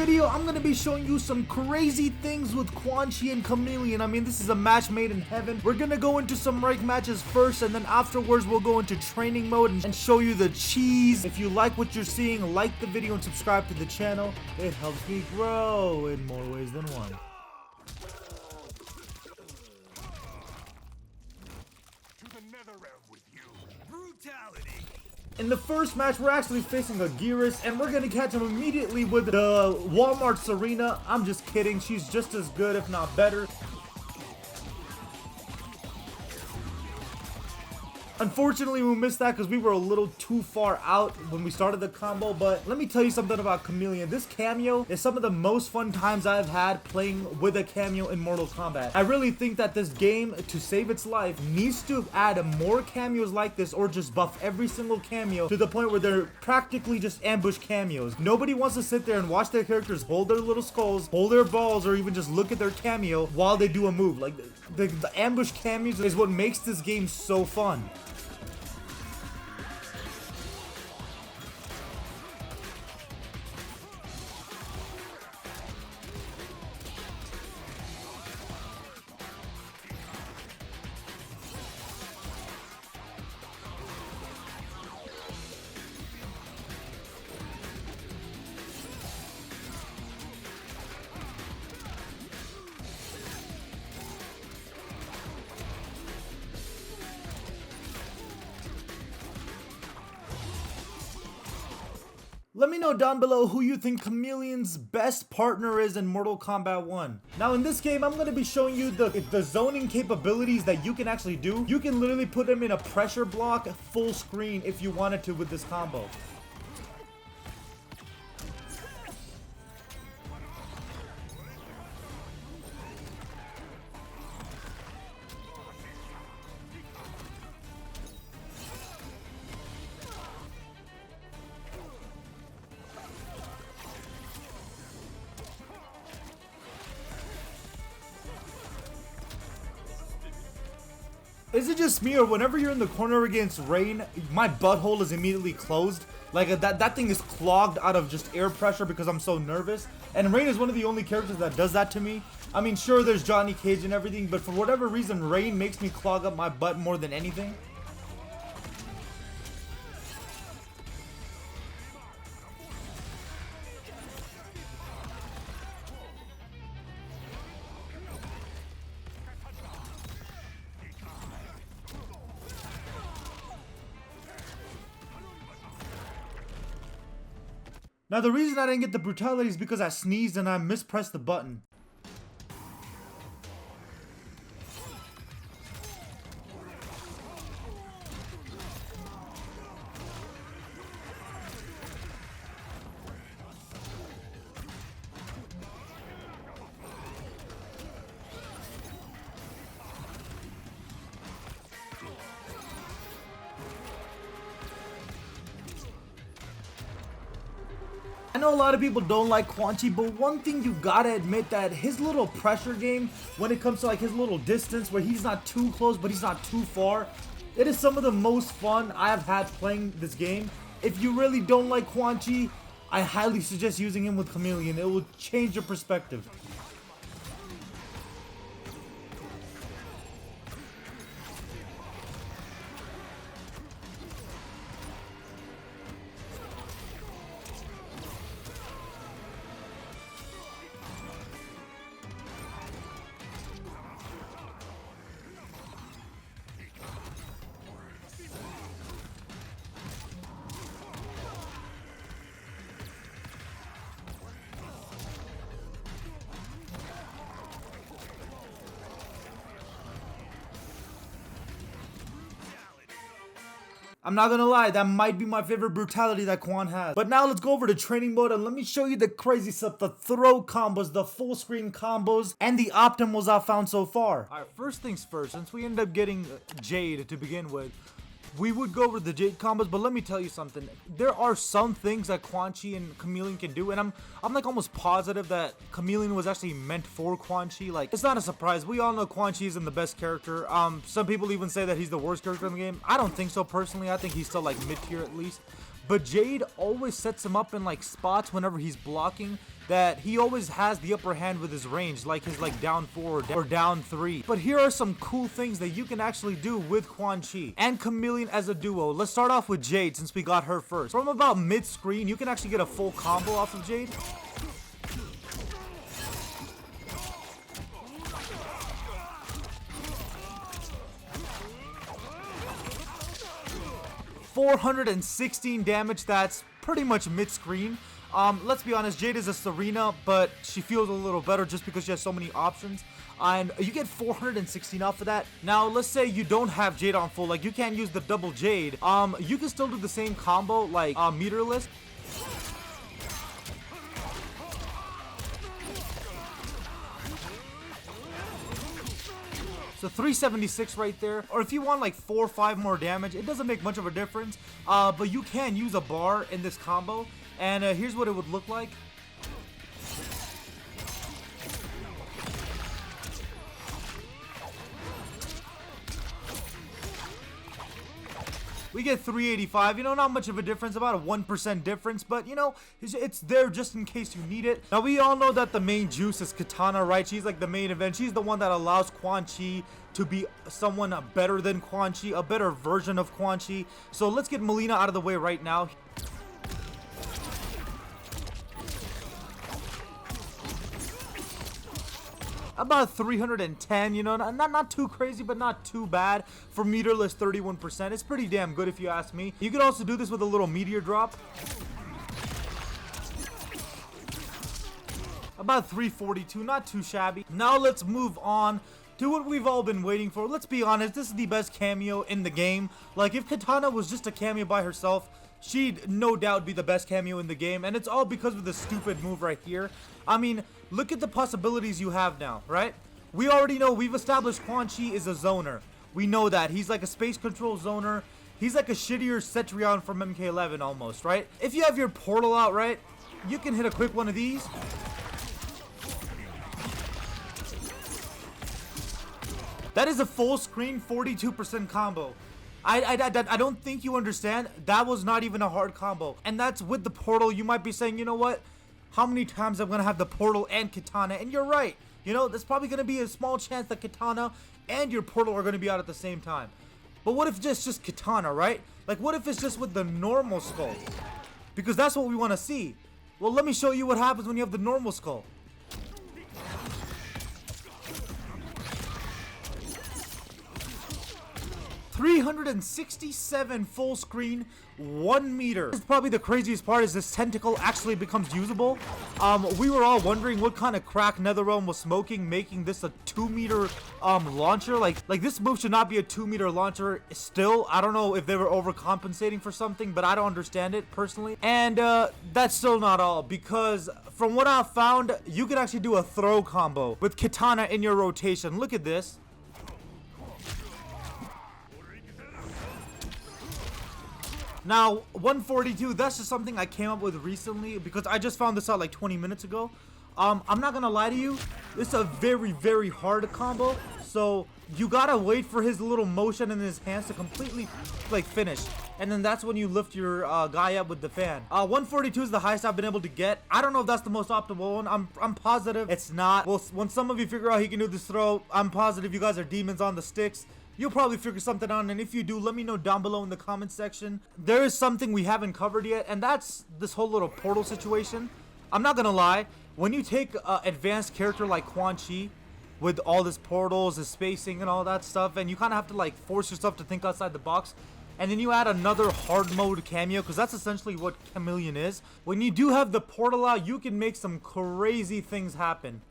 video, I'm gonna be showing you some crazy things with Quan and Khameleon. I mean, this is a match made in heaven. We're gonna go into some ranked matches first, and then afterwards we'll go into training mode and show you the cheese. If you like what you're seeing, like the video and subscribe to the channel. It helps me grow in more ways than one. In the first match, we're actually facing a Geras, and we're gonna catch him immediately with the Walmart Serena. I'm just kidding, she's just as good, if not better. Unfortunately, we missed that because we were a little too far out when we started the combo, but let me tell you something about Khameleon. This cameo is some of the most fun times I've had playing with a cameo in Mortal Kombat. I really think that this game, to save its life, needs to add more cameos like this, or just buff every single cameo to the point where they're practically just ambush cameos. Nobody wants to sit there and watch their characters hold their little skulls, hold their balls, or even just look at their cameo while they do a move. Like, the ambush cameos is what makes this game so fun. Let me know down below who you think Khameleon's best partner is in Mortal Kombat 1. Now in this game, I'm going to be showing you the zoning capabilities that you can actually do. You can literally put him in a pressure block full screen if you wanted to with this combo. Is it just me, or whenever you're in the corner against Rain, my butthole is immediately closed? Like, that thing is clogged out of just air pressure because I'm so nervous. And Rain is one of the only characters that does that to me. I mean, sure, there's Johnny Cage and everything, but for whatever reason, Rain makes me clog up my butt more than anything. Now the reason I didn't get the brutality is because I sneezed and I mispressed the button. I know a lot of people don't like Quan, but one thing you gotta admit, that his little pressure game, when it comes to like his little distance where he's not too close but he's not too far, it is some of the most fun I have had playing this game. If you really don't like Quan, I highly suggest using him with Khameleon. It will change your perspective. I'm not gonna lie, that might be my favorite brutality that Quan has. But now let's go over to training mode and let me show you the crazy stuff, the throw combos, the full screen combos, and the optimals I've found so far. Alright, first things first, since we ended up getting Jade to begin with, we would go over the Jade combos, but let me tell you something. There are some things that Quan and Khameleon can do, and I'm like almost positive that Khameleon was actually meant for Quan. Like, it's not a surprise. We all know Quan isn't the best character. Some people even say that he's the worst character in the game. I don't think so personally. I think he's still like mid-tier at least. but Jade always sets him up in like spots whenever he's blocking that he always has the upper hand with his range, like his like down 4 or down 3. But here are some cool things that you can actually do with Quan and Khameleon as a duo. Let's start off with Jade since we got her first. From about mid-screen, you can actually get a full combo off of Jade. $416 damage, that's pretty much mid-screen. Let's be honest, Jade is a Serena, but she feels a little better just because she has so many options. And you get 416 off of that. Now, let's say you don't have Jade on full, like you can't use the double Jade. You can still do the same combo, like meterless. So 376 right there. Or if you want like 4 or 5 more damage, it doesn't make much of a difference. But you can use a bar in this combo. And here's what it would look like. We get 385, you know, not much of a difference, about a 1% difference, but you know, it's there just in case you need it. Now, we all know that the main juice is Katana, right? She's like the main event. She's the one that allows Quan Chi to be someone better than Quan Chi, a better version of Quan Chi. So let's get Melina out of the way right now. About 310, you know, not too crazy, but not too bad. For meterless, 31%. It's pretty damn good if you ask me. You could also do this with a little meteor drop. About 342, not too shabby. Now let's move on to what we've all been waiting for. Let's be honest, this is the best cameo in the game. Like, if Katana was just a cameo by herself, she'd no doubt be the best cameo in the game, and it's all because of this stupid move right here. I mean, look at the possibilities you have now, right? We already know, we've established Quan Chi is a zoner. We know that. He's like a space control zoner. He's like a shittier Cetrion from MK11 almost, right? If you have your portal out, right, you can hit a quick one of these. That is a full screen 42% combo. I don't think you understand. That was not even a hard combo. And that's with the portal. You might be saying, you know what? How many times I'm going to have the portal and Katana? And you're right. You know, there's probably going to be a small chance that Katana and your portal are going to be out at the same time. But what if just Katana, right? Like, what if it's just with the normal skull? Because that's what we want to see. Well, let me show you what happens when you have the normal skull. $367 full screen, 1 meter. This is probably the craziest part, is this tentacle actually becomes usable. We were all wondering what kind of crack NetherRealm was smoking, making this a 2-meter launcher. Like this move should not be a 2-meter launcher still. I don't know if they were overcompensating for something, but I don't understand it personally. And that's still not all, because from what I've found, you can actually do a throw combo with Katana in your rotation. Look at this. Now, 142, that's just something I came up with recently because I just found this out like 20 minutes ago. I'm not gonna lie to you, this is a very, very hard combo. So you gotta wait for his little motion in his hands to completely like finish. And then that's when you lift your guy up with the fan. 142 is the highest I've been able to get. I don't know if that's the most optimal one. I'm positive it's not. Well, when some of you figure out he can do this throw, I'm positive you guys are demons on the sticks. You'll probably figure something out, and if you do, let me know down below in the comment section. There is something we haven't covered yet, and that's this whole little portal situation. I'm not gonna lie, when you take an advanced character like Quan Chi, with all this portals, his spacing, and all that stuff, and you kind of have to like force yourself to think outside the box, and then you add another hard mode cameo, because that's essentially what Khameleon is. When you do have the portal out, you can make some crazy things happen.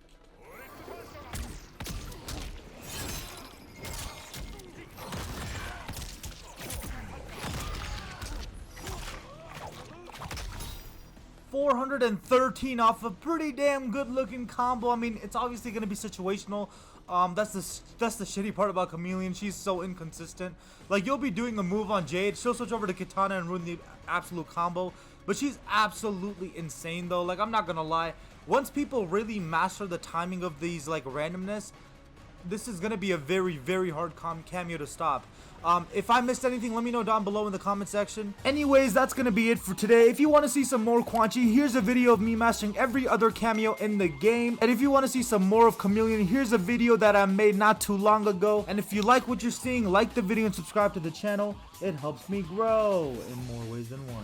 $413 off a pretty damn good looking combo. I mean, it's obviously going to be situational. That's the shitty part about Khameleon. She's so inconsistent. Like, you'll be doing a move on Jade, she'll switch over to Katana and ruin the absolute combo. But she's absolutely insane though. Like, I'm not gonna lie. Once people really master the timing of these like randomness, this is gonna be a very, very hard cameo to stop. If I missed anything, let me know down below in the comment section. Anyways, that's gonna be it for today. If you want to see some more Quan, here's a video of me mastering every other cameo in the game. And if you want to see some more of Khameleon, here's a video that I made not too long ago. And if you like what you're seeing, like the video and subscribe to the channel. It helps me grow in more ways than one.